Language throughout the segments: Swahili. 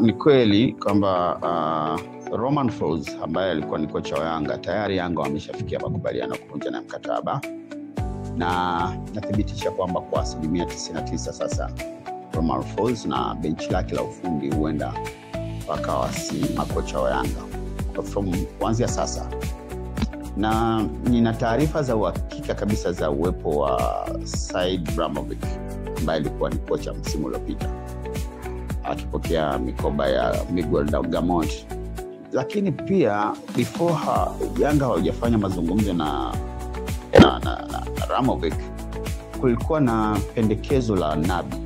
Ni kweli kwamba Romain Folz ambaye alikuwa ni kocha wa Yanga, tayari Yanga wameshafikia makubaliano kuvunja na mkataba, na nathibitisha kwamba kwa 99% sasa Romain Folz na benchi lake la ufundi huenda wakawa si makocha wa Yanga kuanzia sasa. Na nina taarifa za uhakika kabisa za uwepo wa Said Ibrahimovic ambaye alikuwa ni kocha msimu uliopita akipokea mikoba ya Miguel Gamond. Lakini pia before Yanga hawajafanya mazungumzo na Ibrahimovic, kulikuwa na pendekezo la Nabi.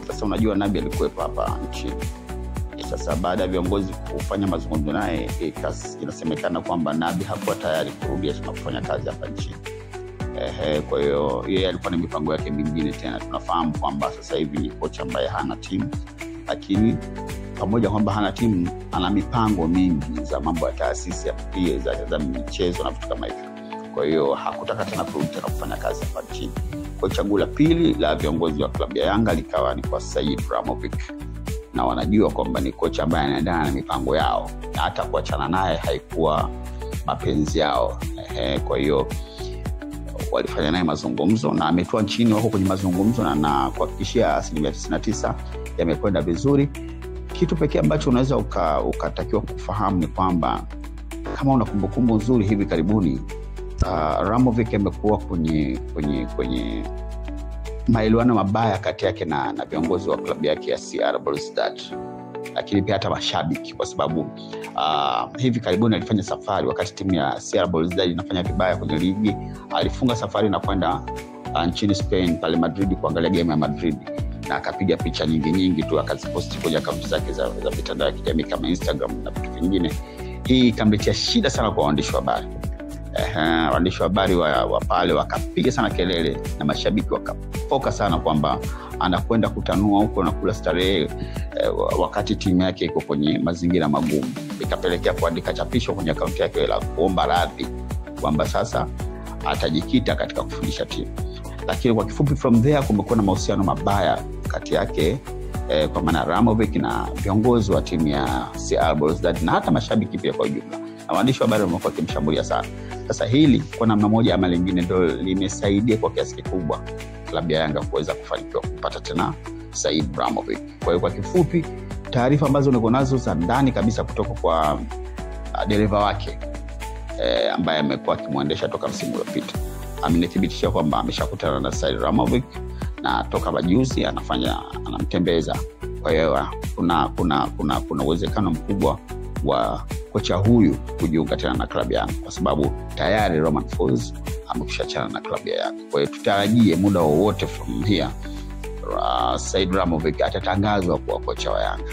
Sasa unajua Nabi alikuwepo hapa nchini. Sasa baada ya viongozi kufanya mazungumzo naye, inasemekana kwamba Nabi hakuwa tayari kurudia tena kufanya kazi hapa nchini. Kwa hiyo yeye alikuwa na mipango yake mingine tena. Tunafahamu kwamba sasa hivi ni kocha ambaye hana timu, lakini pamoja kwamba hana timu, ana mipango mingi za mambo ya taasisi ya pia za michezo na vitu kama hivyo. Kwa hiyo hakutaka tena kurudi tena kufanya kazi hapa nchini. Kwa chaguo la pili la viongozi wa klabu ya Yanga likawa ni kwa Said Ibrahimovic, na wanajua kwamba ni kocha ambaye anaendana na mipango yao, na hata kuachana naye haikuwa mapenzi yao. Kwa hiyo walifanya naye mazungumzo na ametoa nchini, wako kwenye mazungumzo na kuhakikishia 99% yamekwenda vizuri. Kitu pekee ambacho unaweza ukatakiwa kufahamu ni kwamba kama una kumbukumbu nzuri, hivi karibuni Ibrahimovic amekuwa kwenye maelewano mabaya kati yake na viongozi wa klabu yake ya CR Belouizdad, lakini pia hata mashabiki, kwa sababu hivi karibuni alifanya safari wakati timu ya CR Belouizdad inafanya vibaya kwenye ligi. Alifunga safari na kwenda nchini Spain pale Madrid kuangalia game ya Madrid, na akapiga picha nyingi tu akaziposti kwenye akaunti zake za mitandao ya kijamii kama Instagram na vitu vingine. Hii ikamletea shida sana kwa waandishi wa habari. Waandishi wa habari wa pale wakapiga sana kelele, na mashabiki wakafoka sana kwamba anakwenda kutanua huko na kula starehe wakati timu yake iko kwenye mazingira magumu. Ikapelekea kuandika chapisho kwenye akaunti yake la kuomba radhi kwamba sasa atajikita katika kufundisha timu. Lakini kwa kifupi, from there kumekuwa na mahusiano mabaya kati yake kwa maana Ibrahimovic na viongozi wa timu ya CR Belouizdad na hata mashabiki pia kwa ujumla. Na waandishi wa habari wamekuwa wakimshambulia sana. Sasa hili kwa namna moja ama lingine ndio limesaidia kwa kiasi kikubwa klabu ya Yanga kuweza kufanikiwa kupata tena Said Ibrahimovic. Kwa hiyo kwa kifupi, taarifa ambazo niko nazo za ndani kabisa kutoka kwa dereva wake ambaye amekuwa akimuendesha toka msimu uliopita, amenithibitisha kwamba ameshakutana na Said Ibrahimovic na toka majuzi anamtembeza. Kwa hiyo kuna uwezekano mkubwa wa kocha huyu kujiunga tena na klabu ya Yanga, kwa sababu tayari Romain Folz amekushachana na klabu ya Yanga. Kwa hiyo tutarajie muda wowote from here Said Ibrahimovic atatangazwa kuwa kocha wa Yanga.